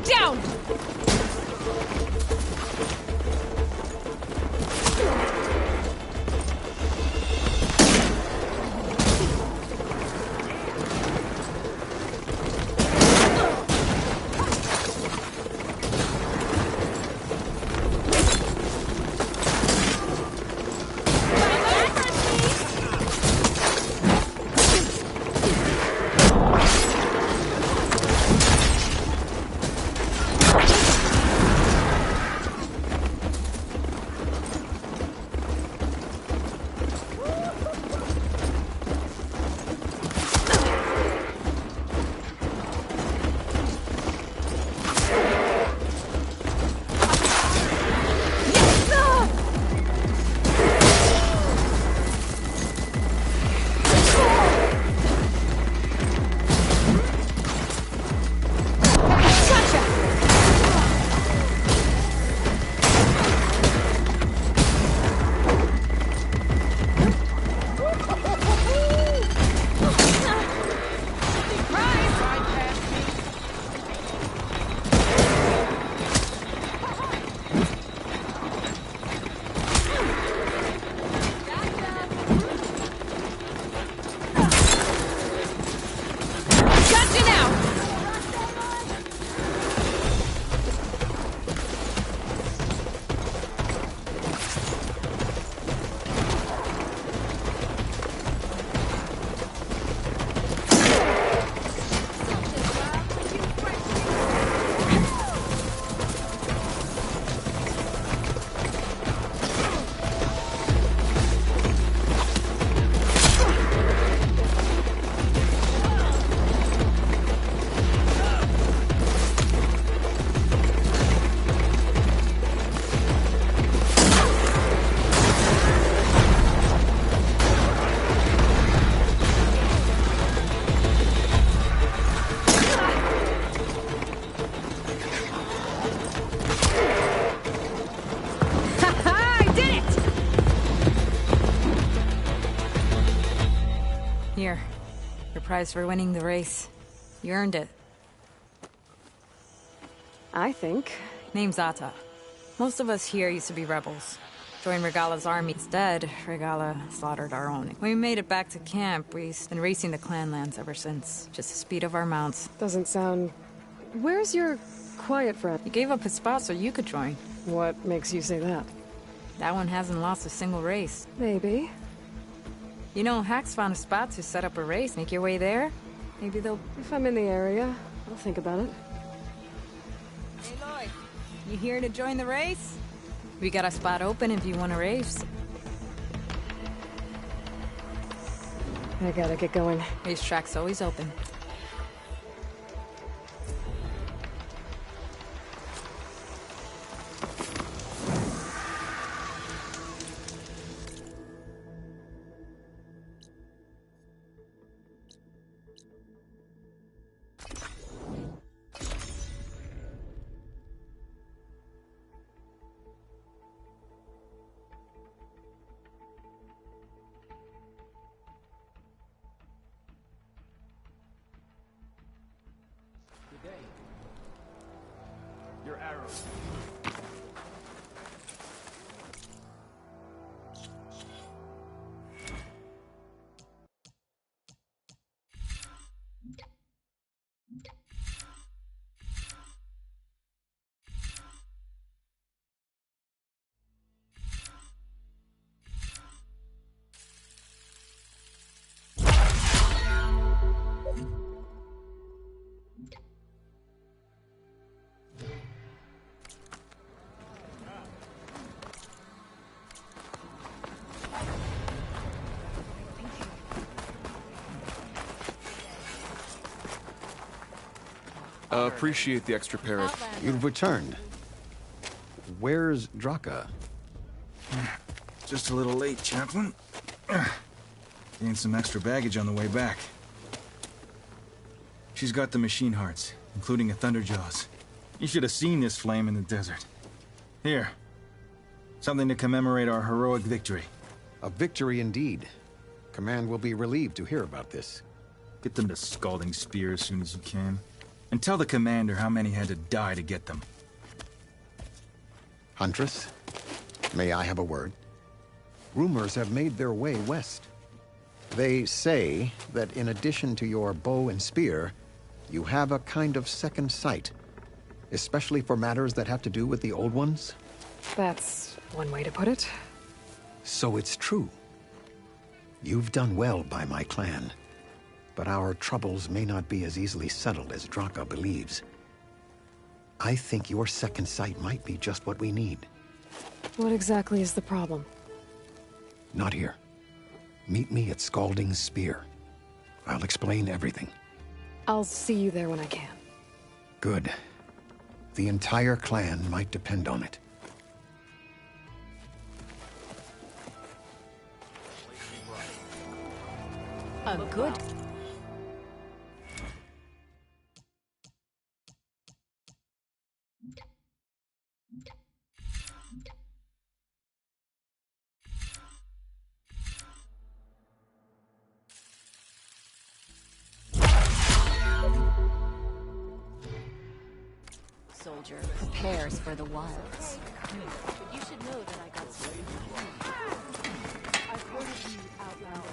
down! Here. Your prize for winning the race. You earned it. I think. Name's Atta. Most of us here used to be rebels. Joined Regala's army. Instead, Regala slaughtered our own. When we made it back to camp, we've been racing the clan lands ever since. Just the speed of our mounts. Doesn't sound... Where's your quiet friend? He gave up his spot so you could join. What makes you say that? That one hasn't lost a single race. Maybe. You know, Hack's found a spot to set up a race. Make your way there. Maybe they'll... If I'm in the area, I'll think about it. Hey, Lloyd. You here to join the race? We got a spot open if you want to race. I gotta get going. Racetrack's always open. Your arrows. Appreciate the extra parrot. You've returned. Where's Draka? Just a little late, Chaplain. Gained some extra baggage on the way back. She's got the machine hearts, including a Thunderjaws. You should have seen this flame in the desert. Here. Something to commemorate our heroic victory. A victory indeed. Command will be relieved to hear about this. Get them to Scalding Spear as soon as you can. And tell the commander how many had to die to get them. Huntress, may I have a word? Rumors have made their way west. They say that in addition to your bow and spear, you have a kind of second sight, especially for matters that have to do with the old ones. That's one way to put it. So it's true. You've done well by my clan, but our troubles may not be as easily settled as Draka believes. I think your second sight might be just what we need. What exactly is the problem? Not here. Meet me at Scalding's Spear. I'll explain everything. I'll see you there when I can. Good. The entire clan might depend on it. A good... Soldier prepares for the wilds. You should know that I got some. I've heard of you, Outlander.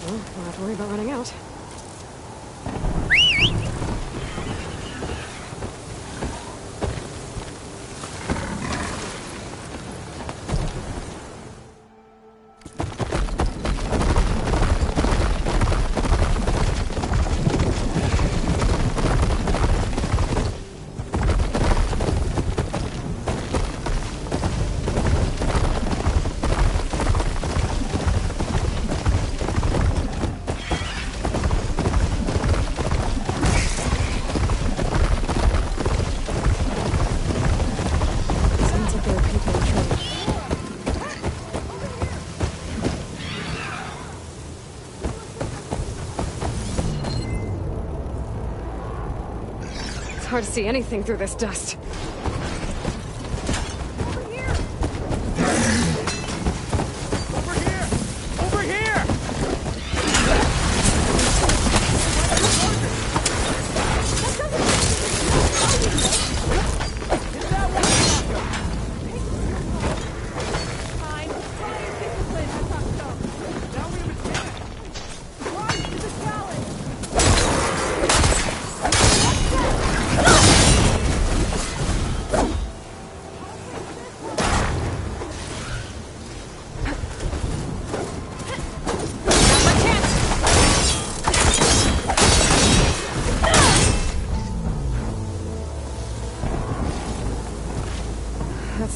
Well, don't have to worry about running out. Sounds like there are people in trouble. It's hard to see anything through this dust. Over here!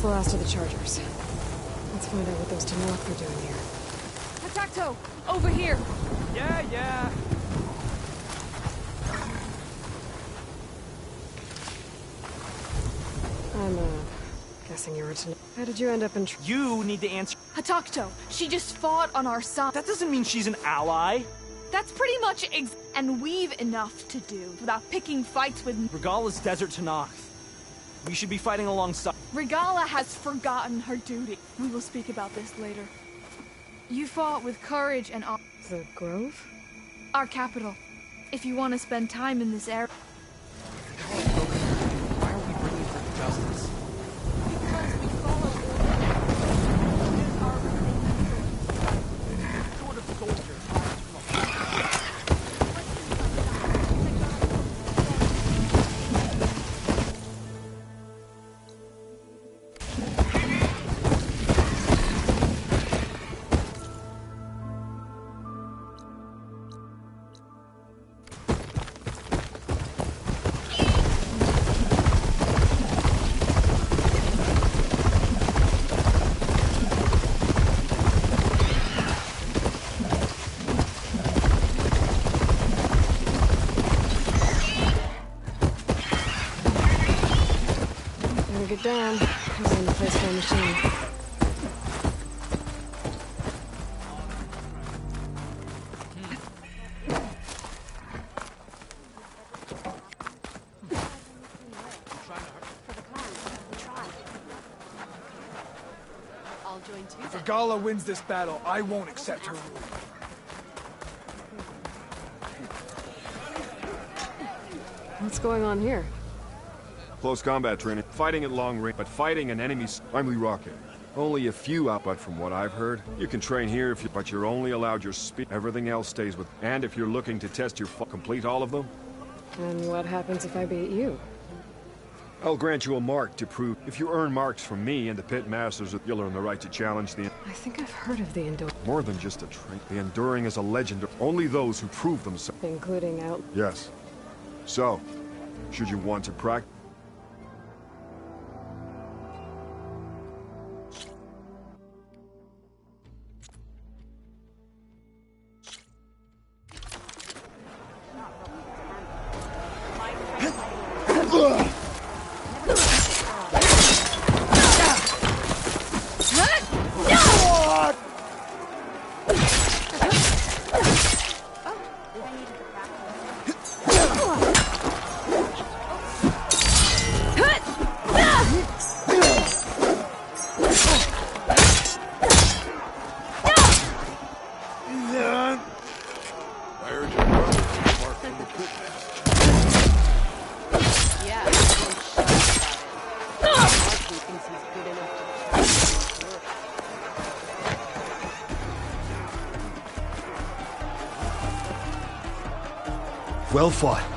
the last of the chargers. Let's find out what those Tenok are doing here. Potacto! Over here! Yeah. I'm, guessing you were Tenok. How did you end up in You need to answer. Potacto! She just fought on our side. That doesn't mean she's an ally. That's pretty much and we've enough to do without picking fights with Regala's desert to Nox. We should be fighting alongside. Regala has forgotten her duty. We will speak about this later. You fought with courage and the Grove? our capital. If you want to spend time in this area. Why are we bringing her to justice? Because we follow Sort of soldier. Get down. I'm in the place for a machine. I'll join too. If Regala wins this battle, I won't accept her rule. What's going on here? Close combat training. Fighting at long range, but fighting an enemy's... I'm Lee Rocket. Only a few out, but from what I've heard, you can train here if you... But you're only allowed your speed. Everything else stays with... And if you're looking to test your... Complete all of them, And what happens if I beat you? I'll grant you a mark to prove... If you earn marks from me and the pit masters, you'll earn the right to challenge the... I think I've heard of the Enduring. More than just a trait. The Enduring is a legend. Only those who prove themselves... Including out. Yes. So, should you want to practice... Well fought.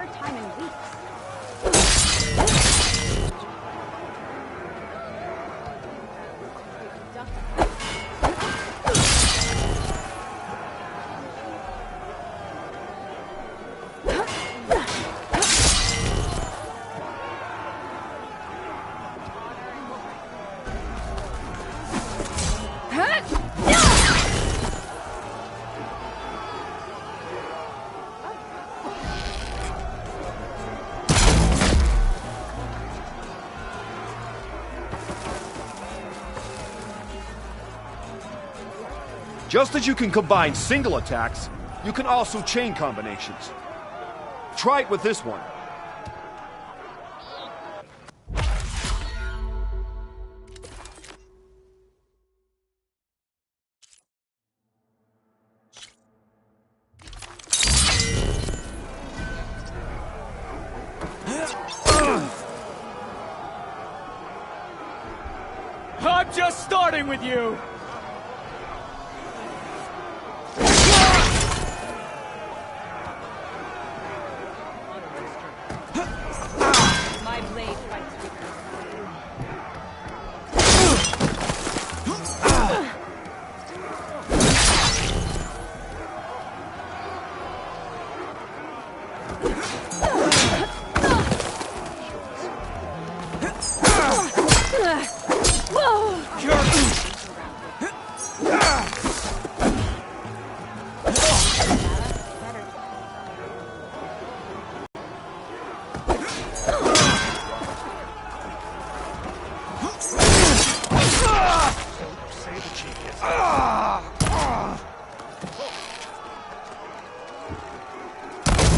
third time in weeks. Just as you can combine single attacks, you can also chain combinations. Try it with this one. I'm just starting with you! My blade fights bigger.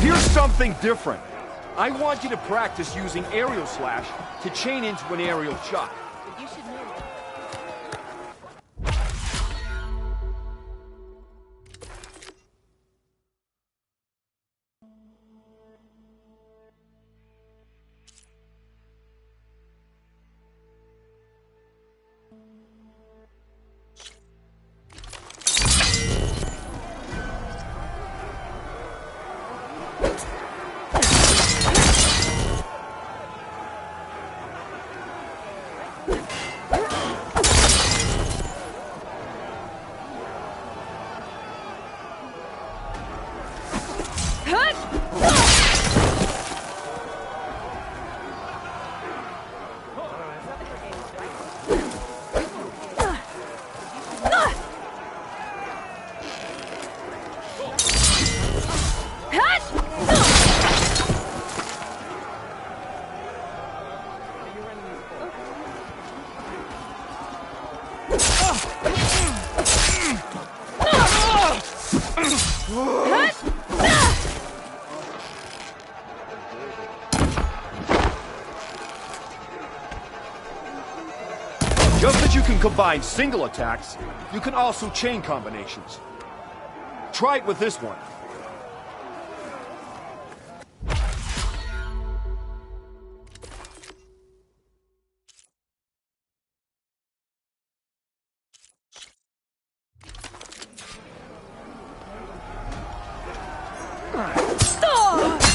Here's something different. I want you to practice using aerial slash to chain into an aerial shot. You should know. Just as you can combine single attacks, you can also chain combinations. Try it with this one.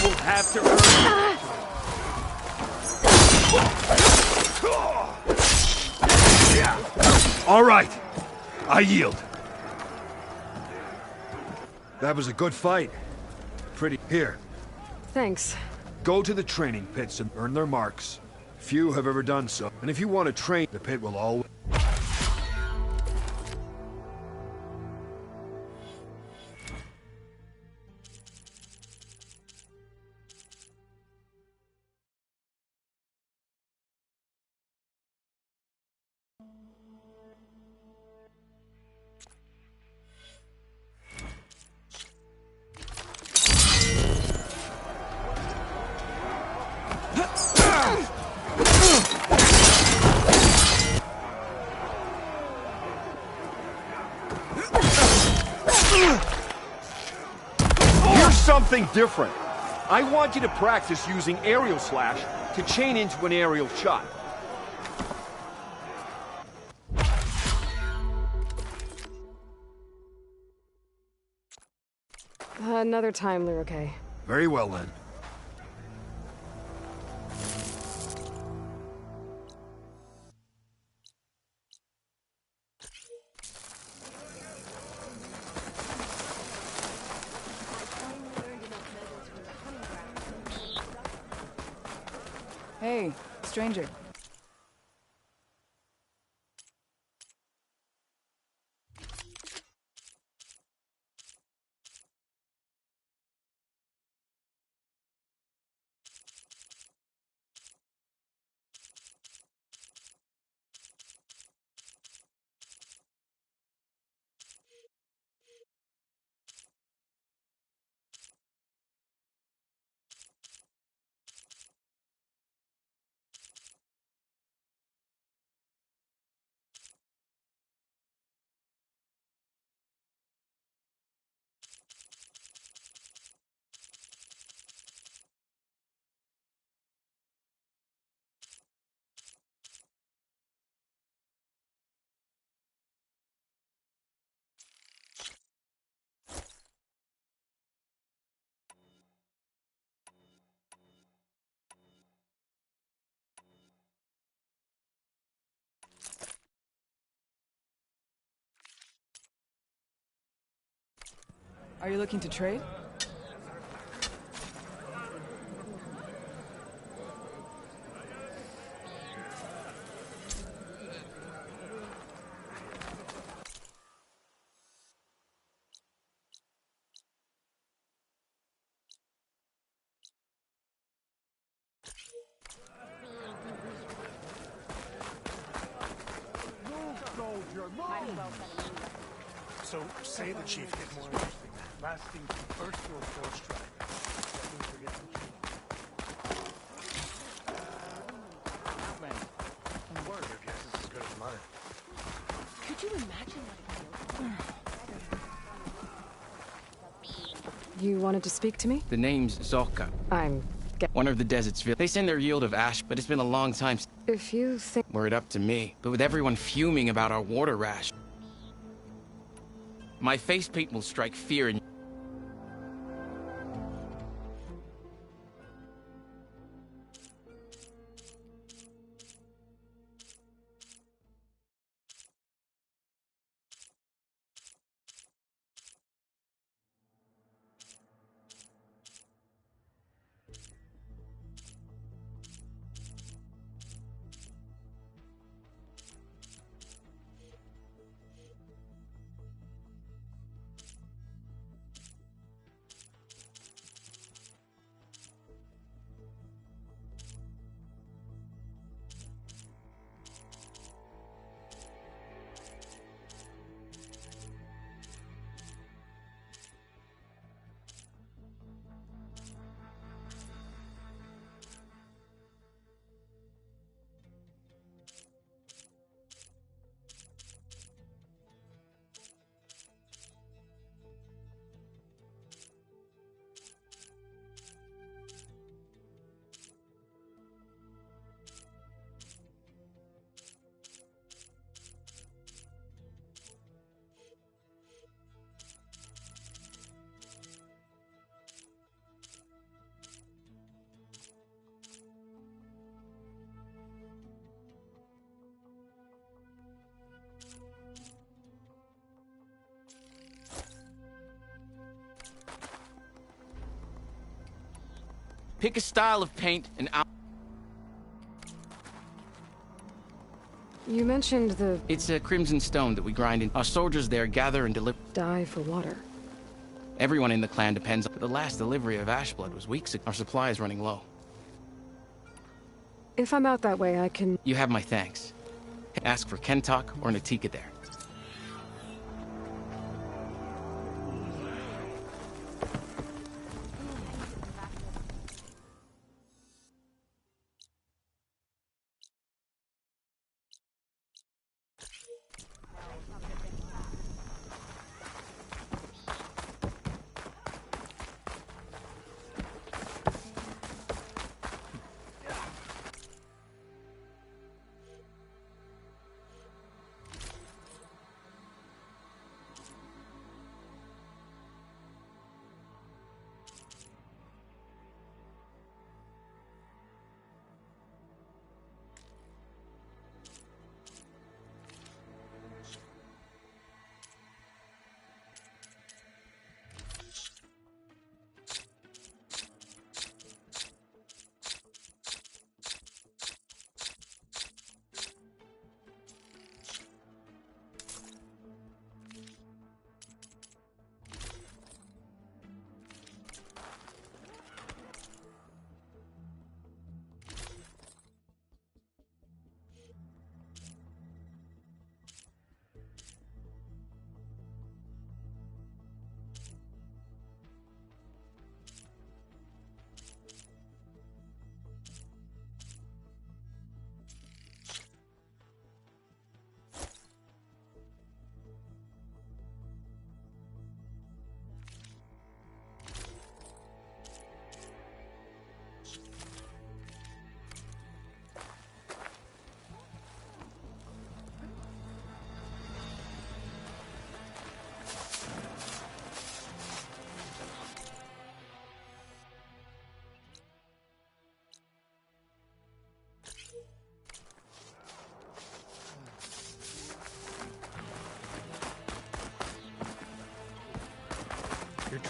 We'll have to earn it. All right, I yield. That was a good fight. Pretty. Here, Thanks. go to the training pits and earn their marks. Few have ever done so, and if you want to train, the pit will always... Here's something different. I want you to practice using aerial slash to chain into an aerial shot. Another time, Lyricae. Very well then. Hey, stranger. Are you looking to trade? So, say the chief get more interesting. Lasting from first to a fourth strike. Let me forget the man. Word, your guess is as good as mine. Could you imagine what You wanted to speak to me? The name's Zoka. I'm... One of the desert's They send their yield of ash, but it's been a long time. If you think... Were it up to me, but with everyone fuming about our water rash, my face paint will strike fear in. Pick a style of paint and I'll... You mentioned the... It's a crimson stone that we grind in. Our soldiers there gather and deliver. dye for water. Everyone in the clan depends on... The last delivery of ashblood was weeks ago. Our supply is running low. If I'm out that way, I can... You have my thanks. Ask for Kentok or Natika there.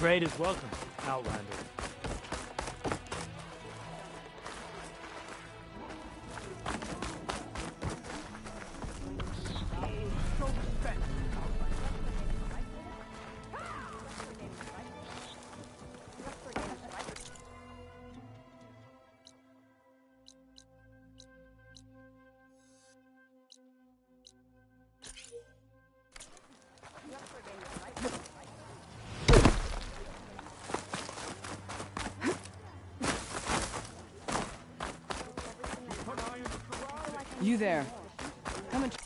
Trade is welcome, Outlander. You there. Come and...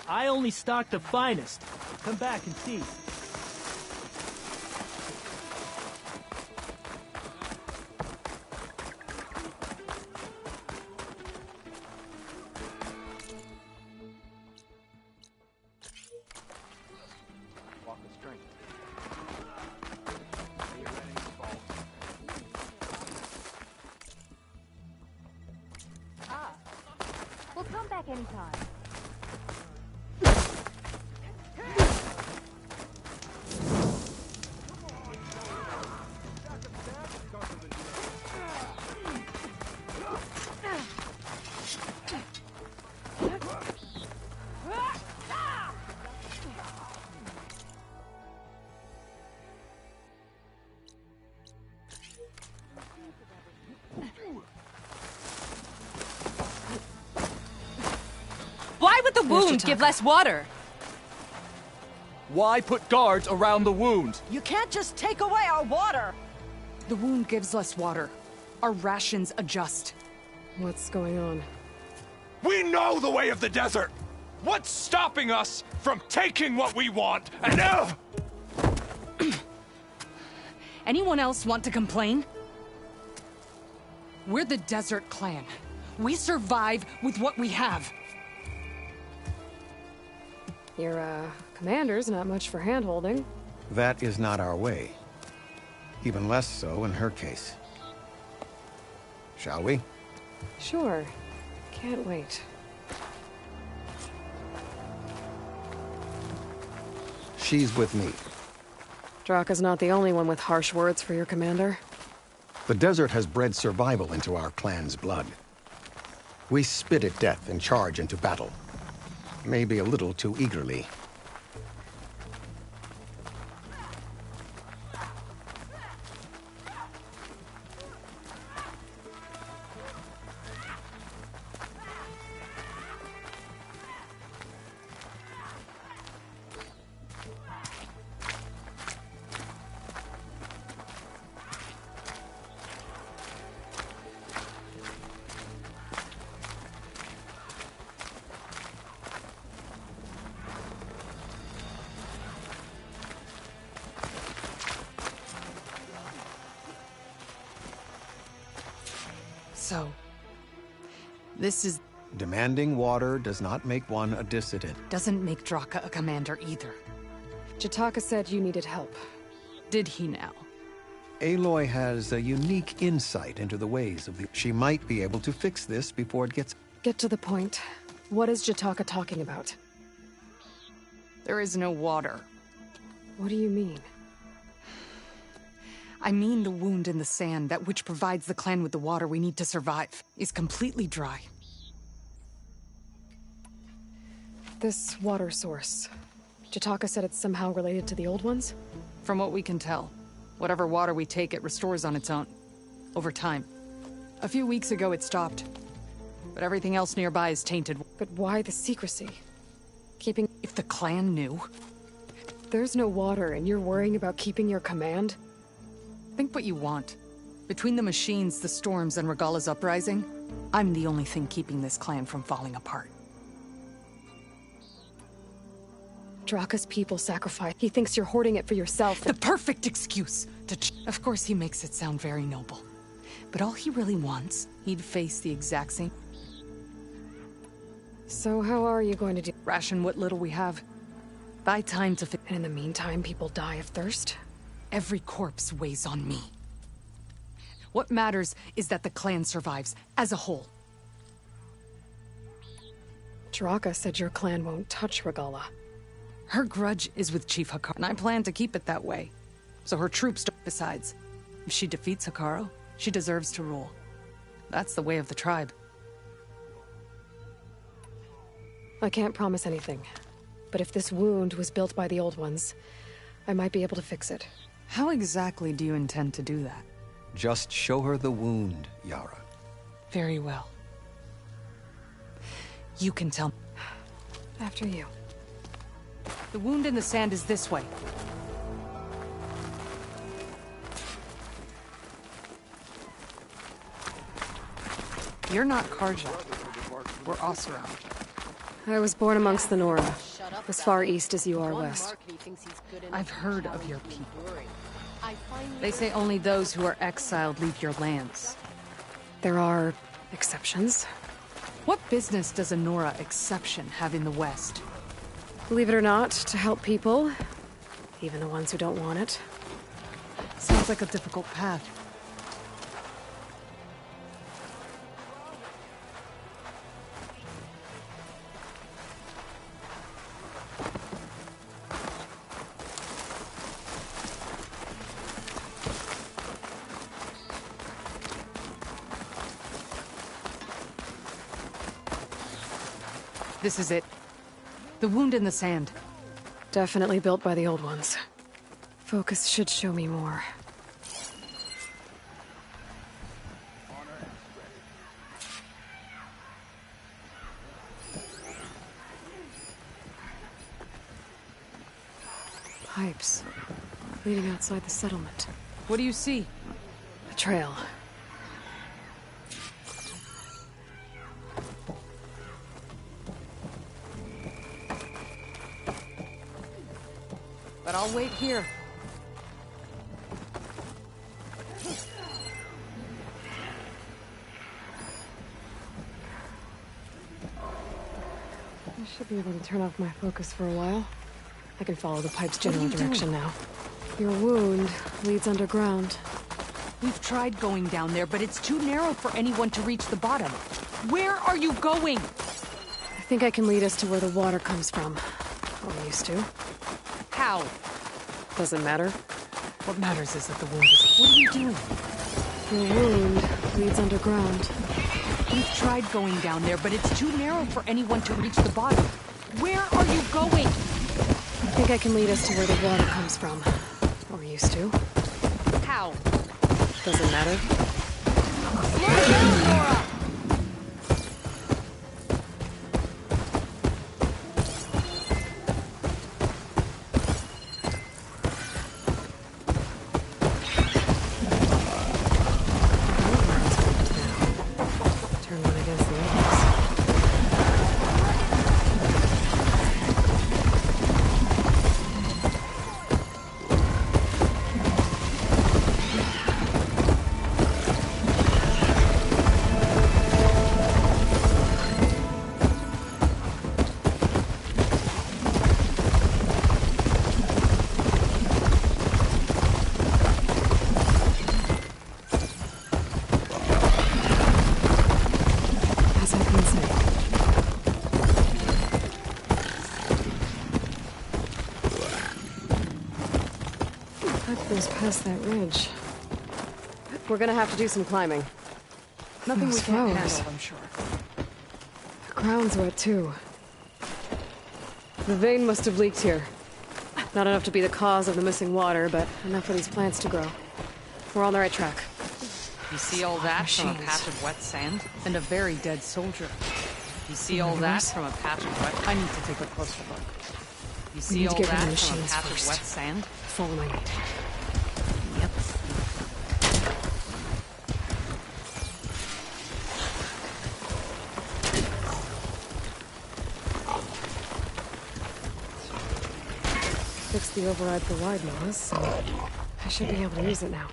I only stock the finest. Come back and see. Walk with strength. We'll come back anytime. Why would the wound give less water? Why put guards around the wound? You can't just take away our water! The wound gives less water. Our rations adjust. What's going on? We know the way of the desert! What's stopping us from taking what we want and Anyone else want to complain? We're the Desert Clan. We survive with what we have. Your, commander's not much for hand-holding. That is not our way. Even less so in her case. Shall we? Sure. Can't wait. She's with me. Draka's not the only one with harsh words for your commander. The desert has bred survival into our clan's blood. We spit at death and charge into battle. Maybe a little too eagerly. So, this is... Demanding water does not make one a dissident. Doesn't make Draka a commander either. Jataka said you needed help. Did he now? Aloy has a unique insight into the ways of the... She might be able to fix this before it gets... Get to the point. What is Jataka talking about? There is no water. What do you mean? I mean the wound in the sand, that which provides the clan with the water we need to survive, is completely dry. This water source. Jataka said it's somehow related to the old ones? From what we can tell, whatever water we take, it restores on its own. Over time. A few weeks ago it stopped. But everything else nearby is tainted. But why the secrecy? Keeping... If the clan knew... There's no water and you're worrying about keeping your command? Think what you want. Between the machines, the storms, and Regala's uprising, I'm the only thing keeping this clan from falling apart. Draka's people sacrifice. He thinks you're hoarding it for yourself. The perfect excuse to Of course he makes it sound very noble. But all he really wants, he'd face the exact same... So how are you going to do... Ration what little we have. Buy time to... And in the meantime, people die of thirst? Every corpse weighs on me. What matters is that the clan survives, as a whole. Draka said your clan won't touch Regala. Her grudge is with Chief Hikaru, and I plan to keep it that way. So her troops don't... Besides, if she defeats Hikaru, she deserves to rule. That's the way of the tribe. I can't promise anything. But if this wound was built by the old ones, I might be able to fix it. How exactly do you intend to do that? Just show her the wound, Yara. Very well. You can tell... After you. The wound in the sand is this way. You're not Karja. We're Oseram. I was born amongst the Nora, as far east as you are west. I've heard of your people. They say only those who are exiled leave your lands. There are exceptions. What business does a Nora exception have in the West? Believe it or not, to help people, even the ones who don't want it. Sounds like a difficult path. This is it. The wound in the sand. Definitely built by the old ones. Focus should show me more. Pipes. Leading outside the settlement. What do you see? A trail. But I'll wait here. I should be able to turn off my focus for a while. I can follow the pipe's general direction now. Your wound leads underground. We've tried going down there, but it's too narrow for anyone to reach the bottom. Where are you going? I think I can lead us to where the water comes from. Or used to. How? Doesn't matter. What matters is that the wound is... What are you doing? Your wound leads underground. We've tried going down there, but it's too narrow for anyone to reach the bottom. Where are you going? I think I can lead us to where the water comes from. Or used to. How? Doesn't matter. Slow down, Nora! Pipe goes past that ridge. We're gonna have to do some climbing. Nothing we Those can't rows. handle, I'm sure. The ground's wet too. The vein must have leaked here. Not enough to be the cause of the missing water, but enough for these plants to grow. We're on the right track. You see all that from a Machines. patch of wet sand? And a very dead soldier. You see all that from a patch of wet... I need to take a closer look. You We see need to all get rid of that the from a machines patch first. of wet sand? Follow my lead. Yep. Fixed the override for wide laws, so I should be able to use it now.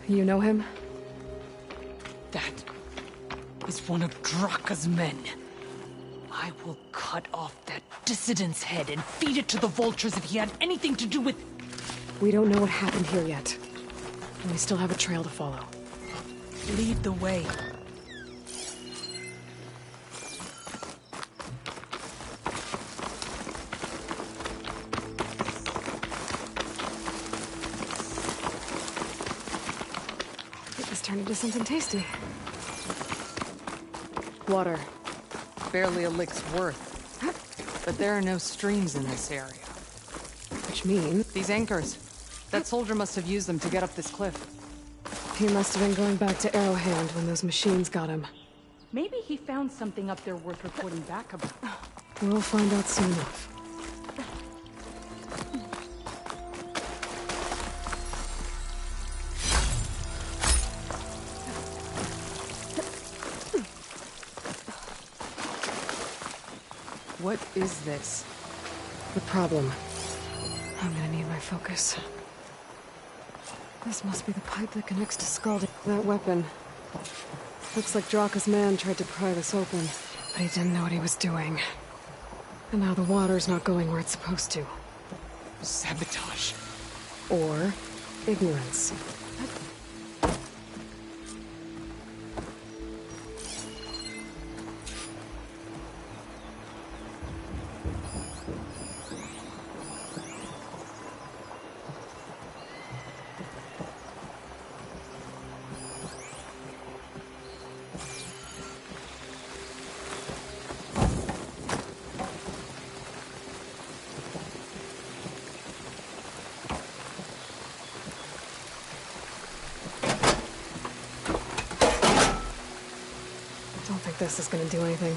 You know him? That is one of Draka's men. I will cut off that dissident's head and feed it to the vultures if he had anything to do with... We don't know what happened here yet. And we still have a trail to follow. Lead the way. This turned into something tasty. Water. Barely a lick's worth. But there are no streams in this area. Which means... These anchors. That soldier must have used them to get up this cliff. He must have been going back to Arrowhand when those machines got him. Maybe he found something up there worth reporting back about. We'll find out soon enough. What is this? The problem. I'm gonna need my focus. This must be the pipe that connects to Skull. That weapon. Looks like Draka's man tried to pry this open, but he didn't know what he was doing. And now the water's not going where it's supposed to. Sabotage. Or ignorance. Don't think this is gonna do anything.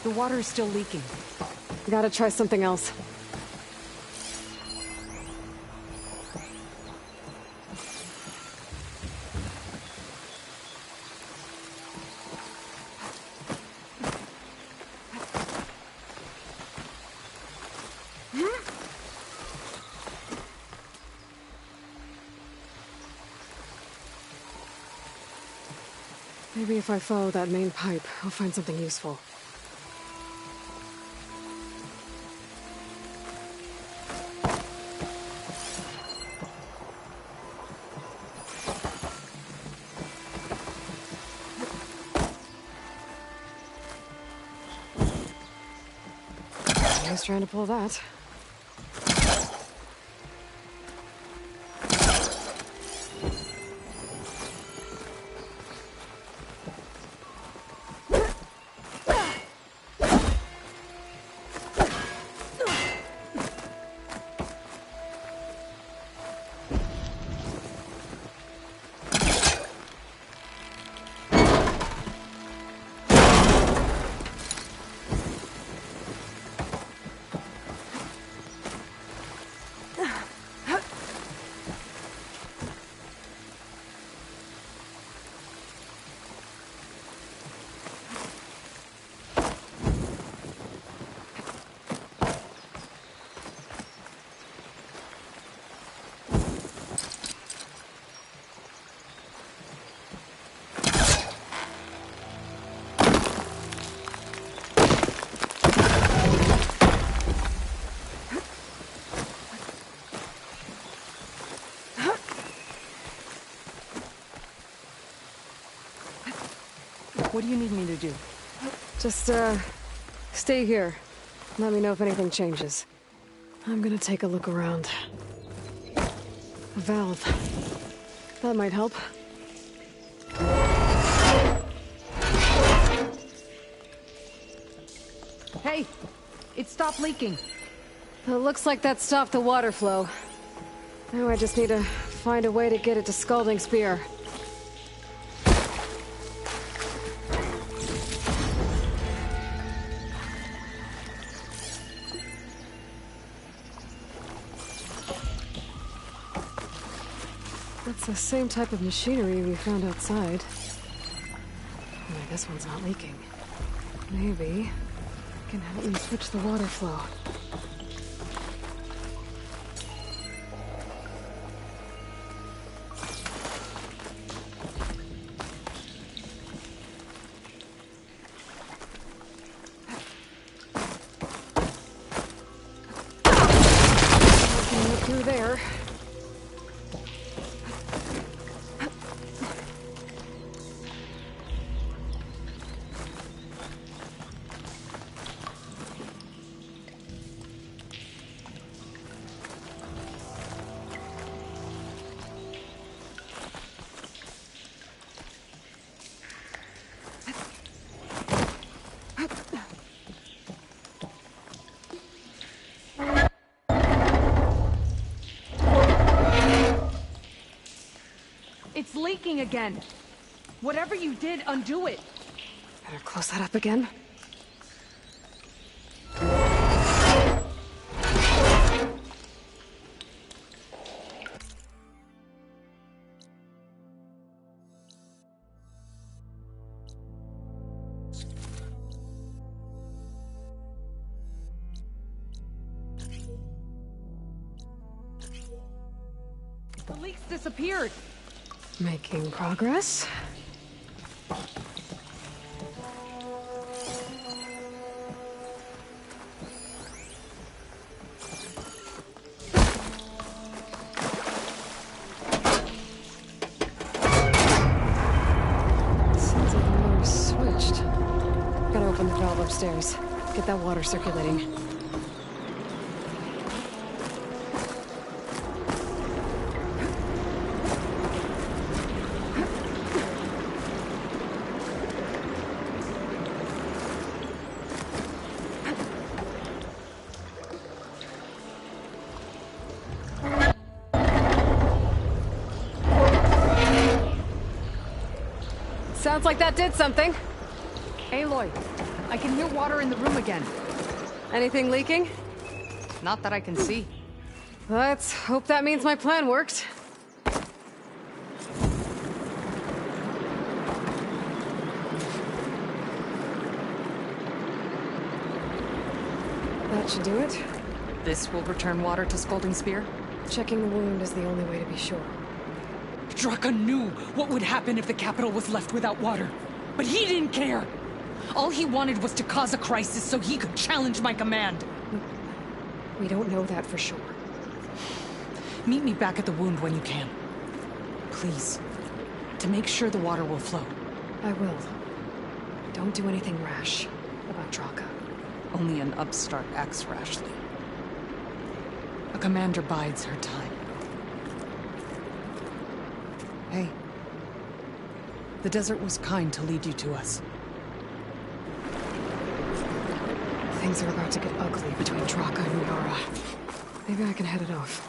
The water is still leaking. Gotta try something else. Maybe if I follow that main pipe, I'll find something useful. He's trying to pull that. What do you need me to do? Just, stay here. Let me know if anything changes. I'm gonna take a look around. A valve. That might help. Hey! It stopped leaking. It looks like that stopped the water flow. Now I just need to find a way to get it to Scalding Spear. That's the same type of machinery we found outside. Only this one's not leaking. Maybe it can help me switch the water flow. Nothing through there. It's leaking again. Whatever you did, undo it. Better close that up again. The leaks disappeared. Making progress. Sounds like the water's switched. Gotta open the valve upstairs. Get that water circulating. Sounds like that did something. Aloy, I can hear water in the room again. Anything leaking? Not that I can see. Let's hope that means my plan worked. That should do it. This will return water to Scalding Spear? Checking the wound is the only way to be sure. Draka knew what would happen if the capital was left without water. But he didn't care! All he wanted was to cause a crisis so he could challenge my command. We don't know that for sure. Meet me back at the wound when you can. Please. To make sure the water will flow. I will. Don't do anything rash about Draka. Only an upstart acts rashly. A commander bides her time. Hey. The desert was kind to lead you to us. Things are about to get ugly between Draka and Yara. Maybe I can head it off.